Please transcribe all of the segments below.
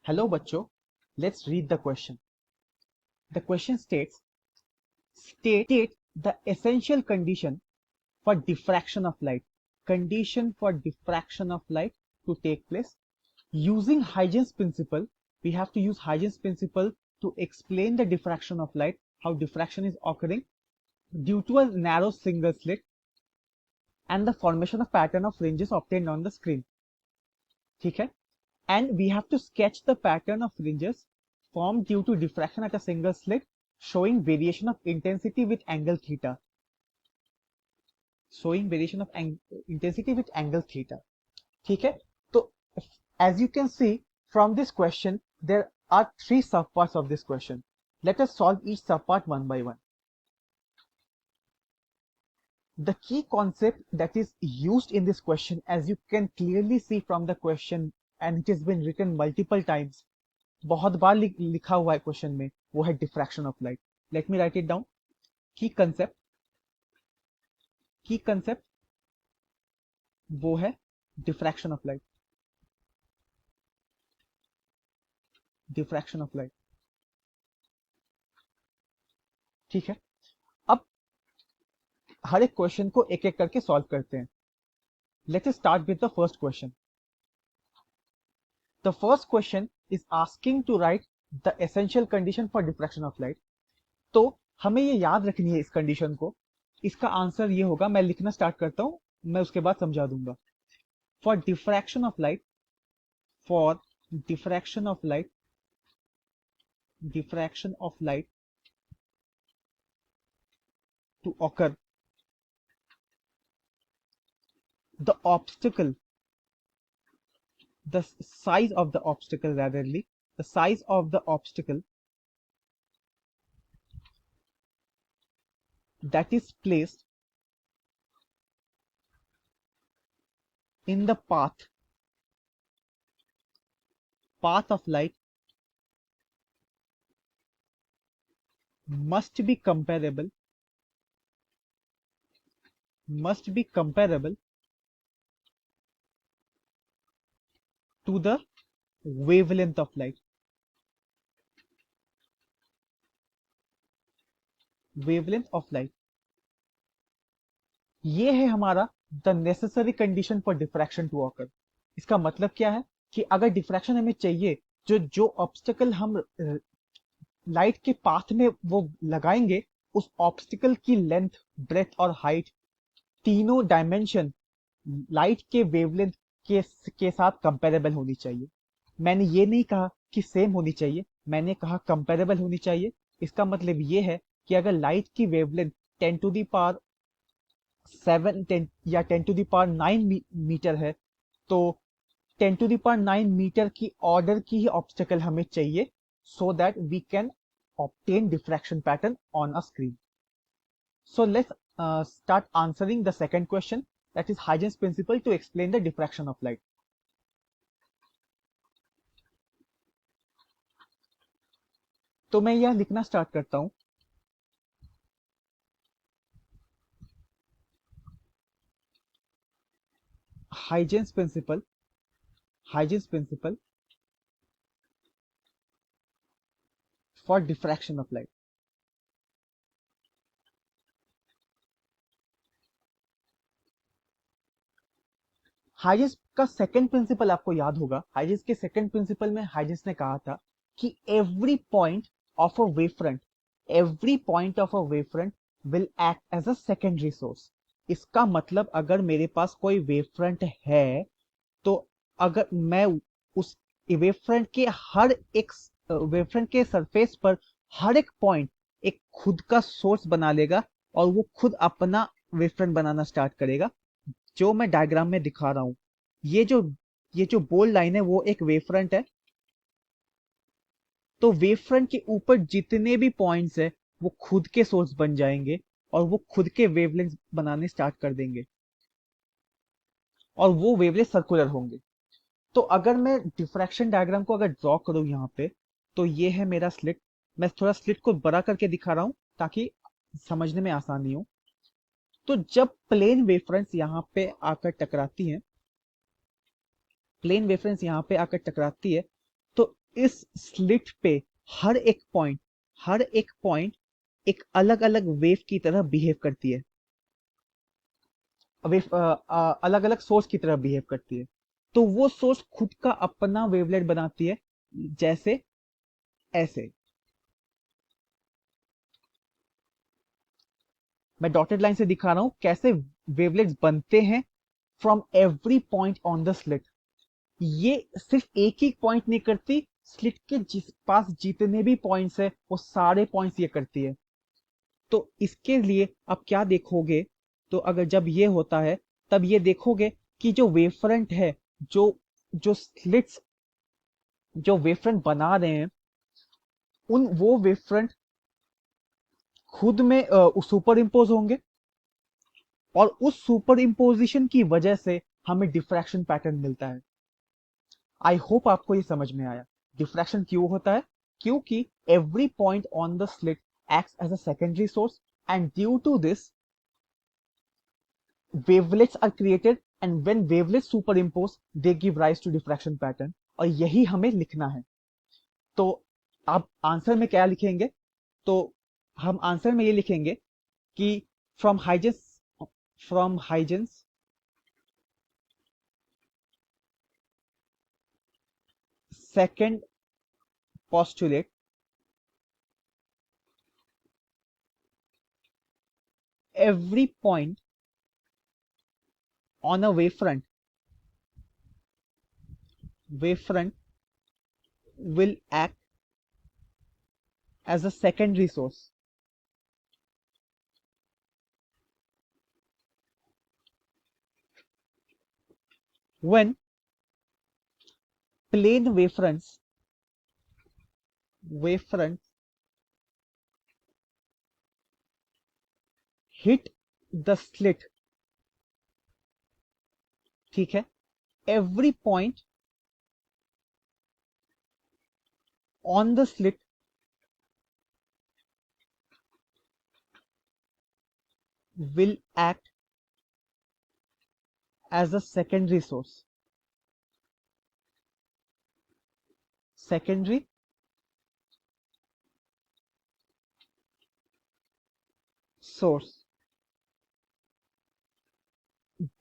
Hello बच्चों, let's read the question. The question states, state the essential condition for diffraction of light. Condition for diffraction of light to take place. Using Huygens principle, we have to use Huygens principle to explain the diffraction of light, how diffraction is occurring due to a narrow single slit and the formation of pattern of fringes obtained on the screen. ठीक है? And we have to sketch the pattern of fringes formed due to diffraction at a single slit showing variation of intensity with angle theta. Showing variation of intensity with angle theta. ठीक है? तो as you can see from this question, there are three subparts of this question. Let us solve each subpart one by one. The key concept that is used in this question, as you can clearly see from the question, and it has been written multiple times, बहुत बार लिखा हुआ है question में, वो है diffraction of light. Let me right it down. की concept वो है diffraction of light. Diffraction of light. ठीक है, अब हर एक क्वेश्चन को एक एक करके सॉल्व करते हैं. Let us start with the first question. The first question is asking to write the essential condition for diffraction of light. तो हमें ये याद रखनी है इस कंडीशन को. इसका आंसर ये होगा, मैं लिखना स्टार्ट करता हूं, मैं उसके बाद समझा दूंगा. For diffraction of light, for diffraction of light to occur, the obstacle, the size of the obstacle, ratherly, the size of the obstacle that is placed in the path of light must be comparable to the wavelength of light. Wavelength of light. ये है हमारा the necessary condition for diffraction to occur. इसका मतलब क्या है कि अगर diffraction हमें चाहिए, जो ऑब्स्टिकल हम लाइट के पाथ में वो लगाएंगे, उस ऑब्स्टिकल की लेंथ, ब्रेथ और हाइट, तीनों डायमेंशन लाइट के वेवलेंथ के साथ कंपेरेबल होनी चाहिए. मैंने ये नहीं कहा कि सेम होनी चाहिए, मैंने कहा कंपेरेबल होनी चाहिए. इसका मतलब ये है कि अगर लाइट की वेवलेंथ 10 टू द पावर 7 10 या 10 टू द पावर 9 मीटर है, तो 10 टू द पावर 9 मीटर की ऑर्डर की ही ऑब्स्टिकल हमें चाहिए, so that we can obtain diffraction pattern on a screen. So let's start answering the second question, that is Huygens principle to explain the diffraction of light. तो मैं यह लिखना start करता हूं. Huygens principle for diffraction of light. Huygens का second principal आपको याद होगा. हाइजेंस के सेकंड प्रिंसिपल में हाइजेंस ने कहा था कि every point of a wavefront will act as a secondary source. इसका मतलब अगर मेरे पास कोई वेवफ्रंट है, तो अगर मैं उस वेवफ्रंट के हर एक वेवफ्रंट के सरफेस पर हर एक पॉइंट एक खुद का सोर्स बना लेगा और वो खुद अपना वेवफ्रंट बनाना स्टार्ट करेगा, जो मैं डायग्राम में दिखा रहा हूं. ये जो बोल्ड लाइन है वो एक वेवफ्रंट है. तो वेवफ्रंट के ऊपर जितने भी पॉइंट्स है वो खुद के सोर्स बन जाएंगे और वो खुद के वेवलेंथ बनाने स्टार्ट कर देंगे और वो वेवलेंथ सर्कुलर होंगे. तो अगर मैं डिफ्रैक्शन डायग्राम को अगर ड्रॉ करूं यहाँ पे, तो ये है मेरा स्लिट. मैं थोड़ा स्लिट को बड़ा करके दिखा रहा हूं ताकि समझने में आसानी हो. तो जब प्लेन वेवफ्रंट्स यहाँ पे आकर टकराती हैं, तो इस स्लिट पे हर एक पॉइंट हर एक पॉइंट एक अलग अलग वेव की तरह बिहेव करती है, वेव अलग अलग सोर्स की तरह बिहेव करती है। तो वो सोर्स खुद का अपना वेवलेट बनाती है, जैसे ऐसे। मैं डॉटेड लाइन से दिखा रहा हूं कैसे वेवलेट्स बनते हैं from every point on the slit. ये सिर्फ एक ही पॉइंट नहीं करती, स्लिट के जिस पास जितने भी पॉइंट्स है वो सारे पॉइंट्स ये करती है। तो इसके लिए आप क्या देखोगे, तो अगर जब ये होता है तब ये देखोगे कि जो वेवफ्रंट है, जो जो स्लिट्स जो वेवफ्रंट बना रहे हैं, उन वो वेवफ्रंट खुद में सुपर इम्पोज होंगे, और उस सुपर इम्पोजिशन की वजह से हमें डिफ्रैक्शन पैटर्न मिलता है। आई होप आपको ये समझ में आया। डिफ्रैक्शन क्यों होता है? क्योंकि every point on the slit acts as a secondary source, and due to this wavelets are created, and when wavelets superimpose they give rise to diffraction pattern। और यही हमें लिखना है। तो आप आंसर में क्या लिखेंगे? तो हम आंसर में ये लिखेंगे कि from Huygens from Huygens second postulate, every point on a wavefront will act as a secondary source when plane wavefronts hit the slit। ठीक है, every point on the slit will act as a secondary source। Secondary source।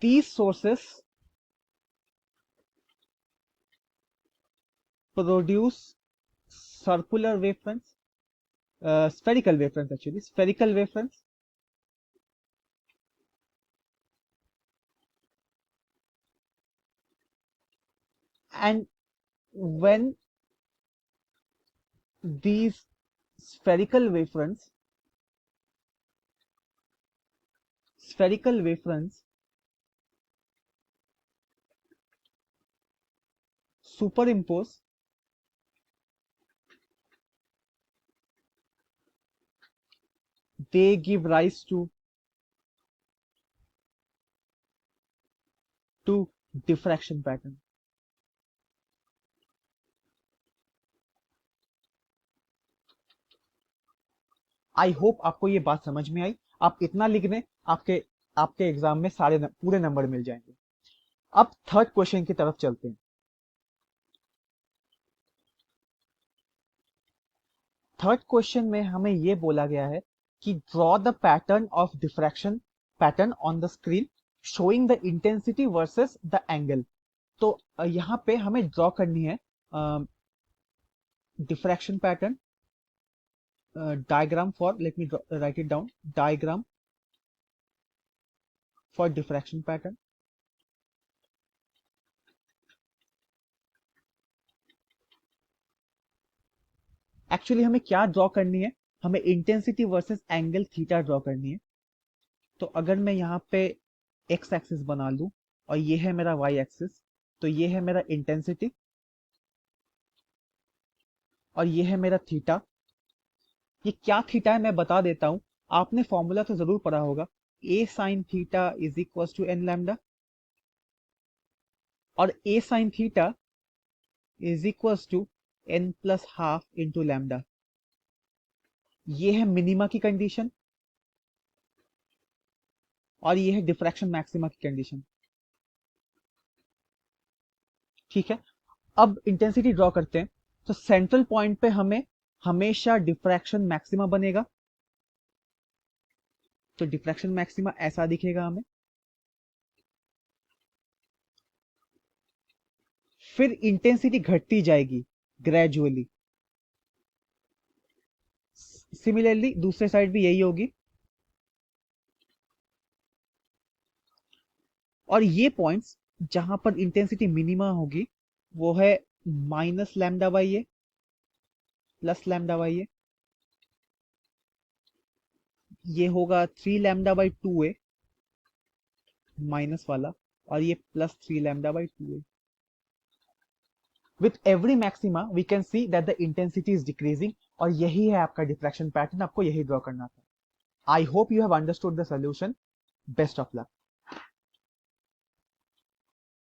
These sources produce circular wavefronts, spherical wavefronts, actually spherical wavefronts, and when these spherical wavefronts superimpose, they give rise to diffraction pattern। I hope आपको ये बात समझ में आई। आप इतना लिख दें, आपके आपके एग्जाम में पूरे नंबर मिल जाएंगे। अब थर्ड क्वेश्चन की तरफ चलते हैं। थर्ड क्वेश्चन में हमें ये बोला गया है कि draw the pattern of diffraction pattern on the screen showing the intensity versus the angle. तो यहाँ पे हमें ड्रॉ करनी है diffraction pattern diagram for, let me write it down, diagram for diffraction pattern। Actually हमें क्या ड्रॉ करनी है? हमें intensity versus angle theta draw करनी है। तो अगर मैं यहाँ पे एक्स एक्सिस बना लूं और ये है मेरा वाई एक्सिस, तो ये है मेरा इंटेंसिटी और ये है मेरा थीटा। ये क्या थीटा है मैं बता देता हूं। आपने फॉर्मूला तो जरूर पढ़ा होगा, a sine theta is equal to n lambda, और a sine theta is equal to n plus half into lambda. ये है मिनिमा की कंडीशन और ये है डिफ्रैक्शन मैक्सिमा की कंडीशन। ठीक है, अब इंटेंसिटी ड्रॉ करते हैं। तो सेंट्रल पॉइंट पे हमें हमेशा डिफ्रैक्शन मैक्सिमा बनेगा। तो डिफ्रैक्शन मैक्सिमा ऐसा दिखेगा हमें। फिर इंटेंसिटी घटती जाएगी ग्रेजुअली। सिमिलरली दूसरे साइड भी यही होगी। और ये पॉइंट्स जहां पर इंटेंसिटी मिनिमा होगी वो है minus lambda by a plus lambda by a. ये होगा 3 लैम्डा बाई 2a माइनस वाला, और ये plus 3 lambda by 2a। With every maxima we can see that the intensity is decreasing, और यही है आपका डिफ्रैक्शन पैटर्न, आपको यही ड्रॉ करना था। I hope you have understood the solution. Best of luck.